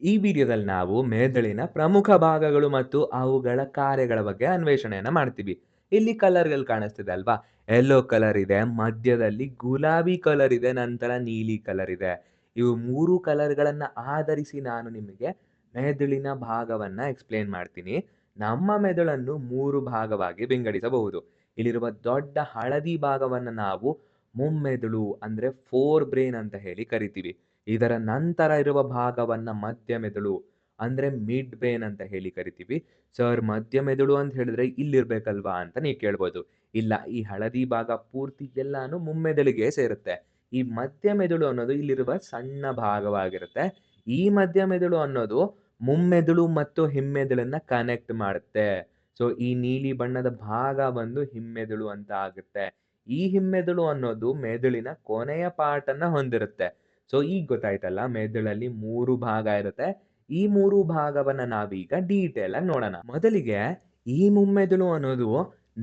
ಈ ವಿಡಿಯೋದಲ್ಲಿ ನಾವು ಮೆದುಳಿನ ಪ್ರಮುಖ ಭಾಗಗಳು ಮತ್ತು ಅವುಗಳ ಕಾರ್ಯಗಳ ಬಗ್ಗೆ ಅನ್ವೇಷಣೆಯನ್ನ ಮಾಡ್ತೀವಿ. ಇಲ್ಲಿ ಕಲರ್‌ಗಳು ಕಾಣಿಸ್ತಿದೆ ಅಲ್ವಾ? ಯೆಲ್ಲೋ ಕಲರ್ ಇದೆ, ಮಧ್ಯದಲ್ಲಿ ಗುಲಾಬಿ ಕಲರ್ ಇದೆ, ನಂತರ ನೀಲಿ ಕಲರ್ ಇದೆ. ಇವು 3 ಕಲರ್‌ಗಳನ್ನ ಆಧರಿಸಿ ನಾನು ನಿಮಗೆ ಮೆದುಳಿನ ಭಾಗವನ್ನ ಎಕ್ಸ್‌ಪ್ಲೇನ್ ಮಾಡ್ತೀನಿ. ನಮ್ಮ ಮೆದುಳನ್ನು 3 ಭಾಗವಾಗಿ ವಿಂಗಡಿಸಬಹುದು. ಇಲ್ಲಿರುವ ದೊಡ್ಡ ಹಳದಿ ಭಾಗವನ್ನ ನಾವು ಮುಮ್ಮೆದುಳು ಅಂದ್ರೆ ಫೋರ್ ಬ್ರೈನ್ ಅಂತ ಹೇಳಿ ಕರಿತೀವಿ. ಇದರ ನಂತರ ಇರುವ ಭಾಗವನ್ನ ಮಧ್ಯ ಮೆದುಳು ಅಂದ್ರೆ ಮಿಡ್ ಬ್ರೈನ್ ಅಂತ ಹೇಳಿ ಕರಿತೀವಿ. ಸರ್ ಮಧ್ಯ ಮೆದುಳು ಅಂತ ಹೇಳಿದ್ರೆ ಇಲ್ಲಿರ್ಬೇಕಲ್ವಾ ಅಂತ ನೀವು ಕೇಳ್ಬೋದು. ಇಲ್ಲ, ಈ ಹಳದಿ ಭಾಗ ಪೂರ್ತಿ ಎಲ್ಲಾನು ಮುಮ್ಮೆದುಳಿಗೆ ಸೇರುತ್ತೆ. ಈ ಮಧ್ಯ ಮೆದುಳು ಅನ್ನೋದು ಇಲ್ಲಿರುವ ಸಣ್ಣ ಭಾಗವಾಗಿರುತ್ತೆ. ಈ ಮಧ್ಯ ಮೆದುಳು ಅನ್ನೋದು ಮುಮ್ಮೆದುಳು ಮತ್ತು ಹಿಮ್ಮೆದುಳನ್ನ ಕನೆಕ್ಟ್ ಮಾಡುತ್ತೆ. ಸೊ ಈ ನೀಲಿ ಬಣ್ಣದ ಭಾಗ ಬಂದು ಹಿಮ್ಮೆದುಳು ಅಂತ ಆಗುತ್ತೆ. ಈ ಹಿಮ್ಮೆದುಳು ಅನ್ನೋದು ಮೆದುಳಿನ ಕೊನೆಯ ಪಾರ್ಟ್ ಅನ್ನ ಹೊಂದಿರುತ್ತೆ. ಸೊ ಈಗ ಗೊತ್ತಾಯ್ತಲ್ಲ, ಮೆದುಳಲ್ಲಿ 3 ಭಾಗ ಇರುತ್ತೆ. ಈ 3 ಭಾಗವನ್ನ ನಾವೀಗ ಡೀಟೇಲ್ ಆಗಿ ನೋಡೋಣ. ಮೊದಲಿಗೆ ಈ ಮುಮ್ಮೆದುಳು ಅನ್ನೋದು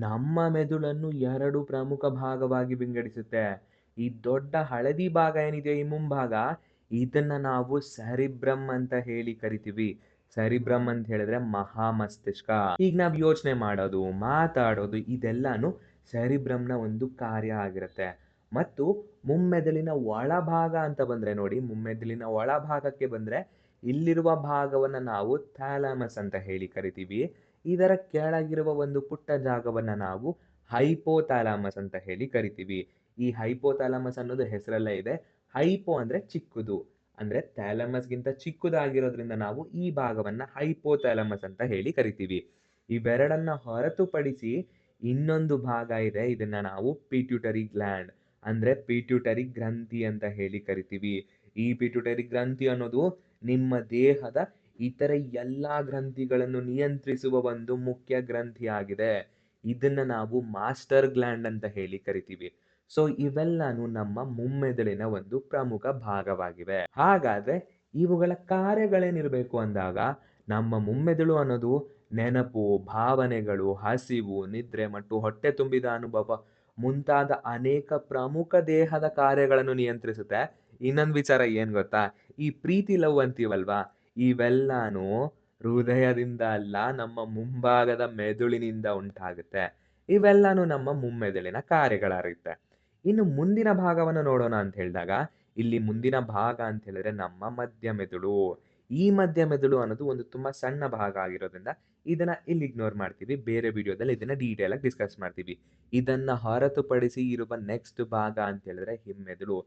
ನಮ್ಮ ಮೆದುಳನ್ನು 2 ಪ್ರಮುಖ ಭಾಗವಾಗಿ ವಿಂಗಡಿಸುತ್ತೆ. ಈ ದೊಡ್ಡ ಹಳದಿ ಭಾಗ ಏನಿದೆ ಈ ಮುಂಭಾಗ, ಇದನ್ನ ನಾವು ಸೆರಿಬ್ರಮ್ ಅಂತ ಹೇಳಿ ಕರಿತೀವಿ. ಸೆರಿಬ್ರಮ್ ಅಂತ ಹೇಳಿದ್ರೆ ಮಹಾ ಮಸ್ತಿಷ್ಕ. ಈಗ ನಾವ್ ಯೋಚನೆ ಮಾಡೋದು, ಮಾತಾಡೋದು ಇದೆಲ್ಲಾನು ಸೆರಿಬ್ರಮ್‌ನ ಒಂದು ಕಾರ್ಯ ಆಗಿರುತ್ತೆ. ಮತ್ತು ಮುಮ್ಮೆದುಳಿನ ಒಳಭಾಗ ಅಂತ ಬಂದ್ರೆ ನೋಡಿ, ಮುಮ್ಮೆದುಳಿನ ಒಳಭಾಗಕ್ಕೆ ಬಂದ್ರೆ ಇಲ್ಲಿರುವ ಭಾಗವನ್ನ ನಾವು ಥಾಲಮಸ್ ಅಂತ ಹೇಳಿ ಕರಿತೀವಿ. ಇದರ ಕೆಳಗಿರುವ ಒಂದು ಪುಟ್ಟ ಜಾಗವನ್ನ ನಾವು ಹೈಪೋಥಾಲಮಸ್ ಅಂತ ಹೇಳಿ ಕರಿತೀವಿ. ಈ ಹೈಪೋಥಾಲಮಸ್ ಅನ್ನೋದು ಹೆಸರಲ್ಲೇ ಇದೆ. ಹೈಪೋ ಅಂದ್ರೆ ಚಿಕ್ಕದು. ಅಂದ್ರೆ ಥಾಲಮಸ್‌ಗಿಂತ ಚಿಕ್ಕದಾಗಿರೋದ್ರಿಂದ ನಾವು ಈ ಭಾಗವನ್ನ ಹೈಪೋಥಾಲಮಸ್ ಅಂತ ಹೇಳಿ ಕರಿತೀವಿ. ಇವೆರಡನ್ನ ಹೊರತುಪಡಿಸಿ ಇನ್ನೊಂದು ಭಾಗ ಇದೆ. ಇದನ್ನ ನಾವು ಪಿಟ್ಯೂಟರಿ ಗ್ಲ್ಯಾಂಡ್ ಅಂದ್ರೆ ಪಿಟ್ಯೂಟರಿ ಗ್ರಂಥಿ ಅಂತ ಹೇಳಿ ಕರಿತೀವಿ. ಈ ಪಿಟ್ಯೂಟರಿ ಗ್ರಂಥಿ ಅನ್ನೋದು ನಿಮ್ಮ ದೇಹದ ಇತರೆ ಎಲ್ಲಾ ಗ್ರಂಥಿಗಳನ್ನು ನಿಯಂತ್ರಿಸುವ ಒಂದು ಮುಖ್ಯ ಗ್ರಂಥಿಯಾಗಿದೆ. ಇದನ್ನ ನಾವು ಮಾಸ್ಟರ್ ಗ್ಲ್ಯಾಂಡ್ ಅಂತ ಹೇಳಿ ಕರಿತೀವಿ. ಸೊ ಇವೆಲ್ಲಾನು ನಮ್ಮ ಮುಮ್ಮೆದುಳಿನ ಒಂದು ಪ್ರಮುಖ ಭಾಗವಾಗಿವೆ. ಹಾಗಾದ್ರೆ ಇವುಗಳ ಕಾರ್ಯಗಳೇನಿರಬೇಕು ಅಂದಾಗ, ನಮ್ಮ ಮುಮ್ಮೆದುಳು ಅನ್ನೋದು ನೆನಪು, ಭಾವನೆಗಳು, ಹಸಿವು, ನಿದ್ರೆ ಮತ್ತು ಹೊಟ್ಟೆ ತುಂಬಿದ ಅನುಭವ ಮುಂತಾದ ಅನೇಕ ಪ್ರಮುಖ ದೇಹದ ಕಾರ್ಯಗಳನ್ನು ನಿಯಂತ್ರಿಸುತ್ತೆ. ಇನ್ನೊಂದು ವಿಚಾರ ಏನ್ ಗೊತ್ತಾ? ಈ ಪ್ರೀತಿ ಲವ್ ಅಂತೀವಲ್ವಾ? ಇವೆಲ್ಲಾನು ಹೃದಯದಿಂದ ಅಲ್ಲ, ನಮ್ಮ ಮುಂಭಾಗದ ಮೆದುಳಿನಿಂದ ಉಂಟಾಗುತ್ತೆ. ಇವೆಲ್ಲಾನು ನಮ್ಮ ಮುಮ್ಮೆದುಳಿನ ಕಾರ್ಯಗಳಾಗಿರುತ್ತೆ. ಇನ್ನು ಮುಂದಿನ ಭಾಗವನ್ನು ನೋಡೋಣ ಅಂತ ಹೇಳಿದಾಗ, ಇಲ್ಲಿ ಮುಂದಿನ ಭಾಗ ಅಂತ ಹೇಳಿದ್ರೆ ನಮ್ಮ ಮಧ್ಯ ಮೆದುಳು. ಈ ಮಧ್ಯ ಮೆದುಳು ಅನ್ನೋದು ಒಂದು ತುಂಬಾ ಸಣ್ಣ ಭಾಗ ಆಗಿರೋದ್ರಿಂದ ಇದನ್ನ ಇಲ್ಲಿ ಇಗ್ನೋರ್ ಮಾಡ್ತೀವಿ. ಬೇರೆ ವಿಡಿಯೋದಲ್ಲಿ ಇದನ್ನ ಡೀಟೇಲ್ ಆಗಿ ಡಿಸ್ಕಸ್ ಮಾಡ್ತೀವಿ. ಇದನ್ನ ಹೊರತುಪಡಿಸಿ ಇರುವ ನೆಕ್ಸ್ಟ್ ಭಾಗ ಅಂತ ಹೇಳಿದ್ರೆ ಹಿಮ್ಮೆದುಳು.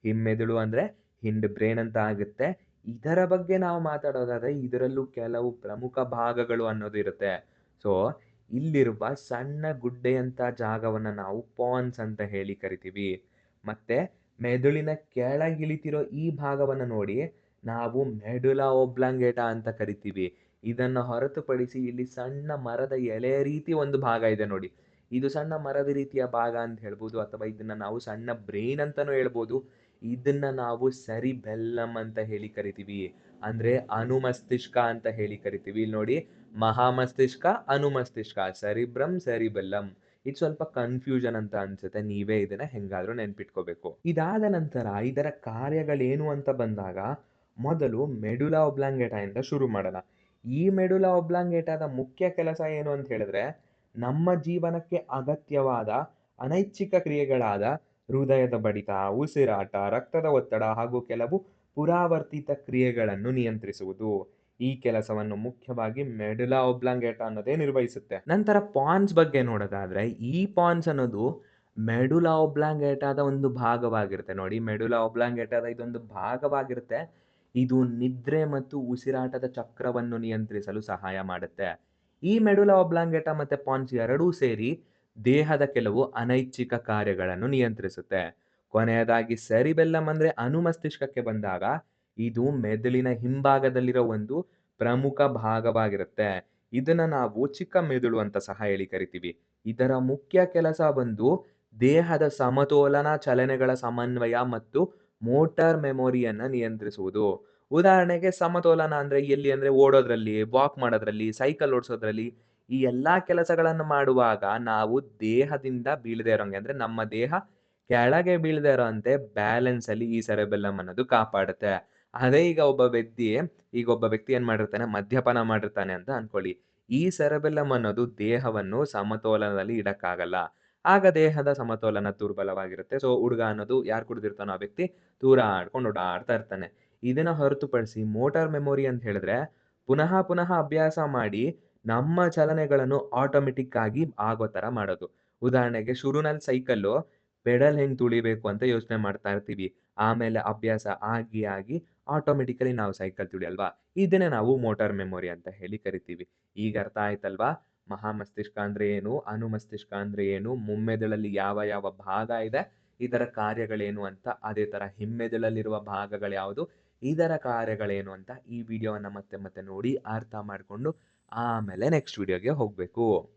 ಹಿಮ್ಮೆದುಳು ಅಂದ್ರೆ ಹಿಂಡ್ ಬ್ರೈನ್ ಅಂತ ಆಗುತ್ತೆ. ಇದರ ಬಗ್ಗೆ ನಾವು ಮಾತಾಡೋದಾದ್ರೆ ಇದರಲ್ಲೂ ಕೆಲವು ಪ್ರಮುಖ ಭಾಗಗಳು ಅನ್ನೋದು ಇರುತ್ತೆ. ಸೊ ಇಲ್ಲಿರುವ ಸಣ್ಣ ಗುಡ್ಡೆಯಂತ ಜಾಗವನ್ನ ನಾವು ಪಾನ್ಸ್ ಅಂತ ಹೇಳಿ ಕರಿತೀವಿ. ಮತ್ತೆ ಮೆದುಳಿನ ಕೆಳಗಿಳಿತಿರೋ ಈ ಭಾಗವನ್ನ ನೋಡಿ ನಾವು ಮೆಡುಲಾ ಒಬ್ಲಾಂಗೇಟಾ ಅಂತ ಕರಿತೀವಿ. ಇದನ್ನ ಹೊರತುಪಡಿಸಿ ಇಲ್ಲಿ ಸಣ್ಣ ಮರದ ಎಲೆಯ ರೀತಿ ಒಂದು ಭಾಗ ಇದೆ ನೋಡಿ. ಇದು ಸಣ್ಣ ಮರದ ರೀತಿಯ ಭಾಗ ಅಂತ ಹೇಳ್ಬೋದು, ಅಥವಾ ಇದನ್ನ ನಾವು ಸಣ್ಣ ಬ್ರೈನ್ ಅಂತಾನೂ ಹೇಳ್ಬೋದು. ಇದನ್ನ ನಾವು ಸೆರಿಬೆಲ್ಲಮ್ ಅಂತ ಹೇಳಿ ಕರಿತೀವಿ. ಅಂದ್ರೆ ಅನುಮಸ್ತಿಷ್ಕ ಅಂತ ಹೇಳಿ ಕರಿತೀವಿ. ಇಲ್ಲಿ ನೋಡಿ, ಮಹಾಮಸ್ತಿಷ್ಕ, ಅನುಮಸ್ತಿಷ್ಕ, ಸೆರಿಬ್ರಮ್, ಸೆರಿಬೆಲ್ಲಮ್. ಇದು ಸ್ವಲ್ಪ ಕನ್ಫ್ಯೂಷನ್ ಅಂತ ಅನ್ಸುತ್ತೆ. ನೀವೇ ಇದನ್ನ ಹೆಂಗಾದ್ರೂ ನೆನ್ಪಿಟ್ಕೋಬೇಕು. ಇದಾದ ನಂತರ ಇದರ ಕಾರ್ಯಗಳೇನು ಅಂತ ಬಂದಾಗ, ಮೊದಲು ಮೆಡುಲಾ ಒಬ್ಲಾಂಗೇಟಾ ಇಂದ ಶುರು ಮಾಡೋಣ. ಈ ಮೆಡುಲಾ ಒಬ್ಲಾಂಗೇಟಾದ ಮುಖ್ಯ ಕೆಲಸ ಏನು ಅಂತ ಹೇಳಿದ್ರೆ, ನಮ್ಮ ಜೀವನಕ್ಕೆ ಅಗತ್ಯವಾದ ಅನೈಚ್ಛಿಕ ಕ್ರಿಯೆಗಳಾದ ಹೃದಯದ ಬಡಿತ, ಉಸಿರಾಟ, ರಕ್ತದ ಒತ್ತಡ ಹಾಗೂ ಕೆಲವು ಪುರಾವರ್ತಿತ ಕ್ರಿಯೆಗಳನ್ನು ನಿಯಂತ್ರಿಸುವುದು. ಈ ಕೆಲಸವನ್ನು ಮುಖ್ಯವಾಗಿ ಮೆಡುಲಾ ಒಬ್ಲಾಂಗೇಟಾ ಅನ್ನೋದೇ ನಿರ್ವಹಿಸುತ್ತೆ. ನಂತರ ಪಾನ್ಸ್ ಬಗ್ಗೆ ನೋಡೋದಾದ್ರೆ, ಈ ಪಾನ್ಸ್ ಅನ್ನೋದು ಮೆಡುಲಾ ಒಬ್ಲಾಂಗೇಟಾದ ಒಂದು ಭಾಗವಾಗಿರುತ್ತೆ. ನೋಡಿ, ಮೆಡುಲಾ ಒಬ್ಲಾಂಗೇಟಾದ ಇದೊಂದು ಭಾಗವಾಗಿರುತ್ತೆ. ಇದು ನಿದ್ರೆ ಮತ್ತು ಉಸಿರಾಟದ ಚಕ್ರವನ್ನು ನಿಯಂತ್ರಿಸಲು ಸಹಾಯ ಮಾಡುತ್ತೆ. ಈ ಮೆಡುಲಾ ಒಬ್ಲಾಂಗೇಟಾ ಮತ್ತೆ ಪಾನ್ಸ್ ಎರಡೂ ಸೇರಿ ದೇಹದ ಕೆಲವು ಅನೈಚ್ಛಿಕ ಕಾರ್ಯಗಳನ್ನು ನಿಯಂತ್ರಿಸುತ್ತೆ. ಕೊನೆಯದಾಗಿ ಸೆರಿಬೆಲ್ಲಮ್ ಅಂದ್ರೆ ಅನುಮಸ್ತಿಷ್ಕಕ್ಕೆ ಬಂದಾಗ, ಇದು ಮೆದುಳಿನ ಹಿಂಭಾಗದಲ್ಲಿರೋ ಒಂದು ಪ್ರಮುಖ ಭಾಗವಾಗಿರುತ್ತೆ. ಇದನ್ನ ನಾವು ಚಿಕ್ಕ ಮೆದುಳು ಅಂತ ಸಹ ಹೇಳಿ ಕರಿತೀವಿ. ಇದರ ಮುಖ್ಯ ಕೆಲಸ ಬಂದು ದೇಹದ ಸಮತೋಲನ, ಚಲನೆಗಳ ಸಮನ್ವಯ ಮತ್ತು ಮೋಟಾರ್ ಮೆಮೊರಿಯನ್ನ ನಿಯಂತ್ರಿಸುವುದು. ಉದಾಹರಣೆಗೆ ಸಮತೋಲನ ಅಂದ್ರೆ ಎಲ್ಲಿ ಅಂದ್ರೆ ಓಡೋದ್ರಲ್ಲಿ, ವಾಕ್ ಮಾಡೋದ್ರಲ್ಲಿ, ಸೈಕಲ್ ಓಡಿಸೋದ್ರಲ್ಲಿ, ಈ ಎಲ್ಲಾ ಕೆಲಸಗಳನ್ನು ಮಾಡುವಾಗ ನಾವು ದೇಹದಿಂದ ಬೀಳದೆ ಇರೋಂಗೆ, ಅಂದ್ರೆ ನಮ್ಮ ದೇಹ ಕೆಳಗೆ ಬೀಳದೆ ಇರೋಂತೆ ಬ್ಯಾಲೆನ್ಸ್ ಅಲ್ಲಿ ಈ ಸೆರೆಬೆಲ್ಲಮ್ ಅನ್ನೋದು ಕಾಪಾಡುತ್ತೆ. ಅದೇ ಈಗ ಒಬ್ಬ ವ್ಯಕ್ತಿ ಏನ್ ಮಾಡಿರ್ತಾನೆ, ಮದ್ಯಪಾನ ಮಾಡಿರ್ತಾನೆ ಅಂತ ಅನ್ಕೊಳ್ಳಿ. ಈ ಸೆರೆಬೆಲ್ಲಮ್ ಅನ್ನೋದು ದೇಹವನ್ನು ಸಮತೋಲನದಲ್ಲಿ ಇಡಕ್ಕಾಗಲ್ಲ. ಆಗ ದೇಹದ ಸಮತೋಲನ ದುರ್ಬಲವಾಗಿರುತ್ತೆ. ಸೊ, ಹುಡುಗ ಅನ್ನೋದು ಯಾರು ಕುಡ್ದಿರ್ತಾನೋ ಆ ವ್ಯಕ್ತಿ ತೂರಾಡ್ಕೊಂಡು ಓಡಾಡ್ತಾ ಇರ್ತಾನೆ. ಇದನ್ನ ಹೊರತುಪಡಿಸಿ ಮೋಟಾರ್ ಮೆಮೊರಿ ಅಂತ ಹೇಳಿದ್ರೆ, ಪುನಃ ಅಭ್ಯಾಸ ಮಾಡಿ ನಮ್ಮ ಚಲನೆಗಳನ್ನು ಆಟೋಮ್ಯಾಟಿಕ್ ಆಗಿ ಆಗೋ ತರ ಮಾಡೋದು. ಉದಾಹರಣೆಗೆ ಶುರುನಲ್ಲಿ ಸೈಕಲ್ಲು ಪೆಡಲ್ ಹೆಂಗ್ ತುಳಿಬೇಕು ಅಂತ ಯೋಚನೆ ಮಾಡ್ತಾ ಇರ್ತೀವಿ. ಆಮೇಲೆ ಅಭ್ಯಾಸ ಆಗಿ ಆಟೋಮ್ಯಾಟಿಕಲಿ ನಾವು ಸೈಕಲ್ ತುಳಿಯಲ್ವಾ? ಇದನ್ನೇ ನಾವು ಮೋಟಾರ್ ಮೆಮೊರಿ ಅಂತ ಹೇಳಿ ಕರಿತೀವಿ. ಈಗ ಅರ್ಥ ಆಯ್ತಲ್ವಾ? ಮಹಾಮಸ್ತಿಷ್ಕ ಅಂದ್ರೆ ಏನು? ಅನುಮಸ್ತಿಷ್ಕ ಅಂದ್ರೆ ಏನು? ಮುಮ್ಮೆದುಳಲ್ಲಿ ಯಾವ ಭಾಗ ಇದೆ? ಇದರ ಕಾರ್ಯಗಳೇನು ಅಂತ, ಅದೇ ತರ ಹಿಮ್ಮೆದುಳಲ್ಲಿರುವ ಭಾಗಗಳ್ಯಾವುದು? ಇದರ ಕಾರ್ಯಗಳೇನು ಅಂತ ಈ ವಿಡಿಯೋವನ್ನ ಮತ್ತೆ ನೋಡಿ ಅರ್ಥ ಮಾಡ್ಕೊಂಡು ಆಮೇಲೆ ನೆಕ್ಸ್ಟ್ ವಿಡಿಯೋಗೆ ಹೋಗ್ಬೇಕು.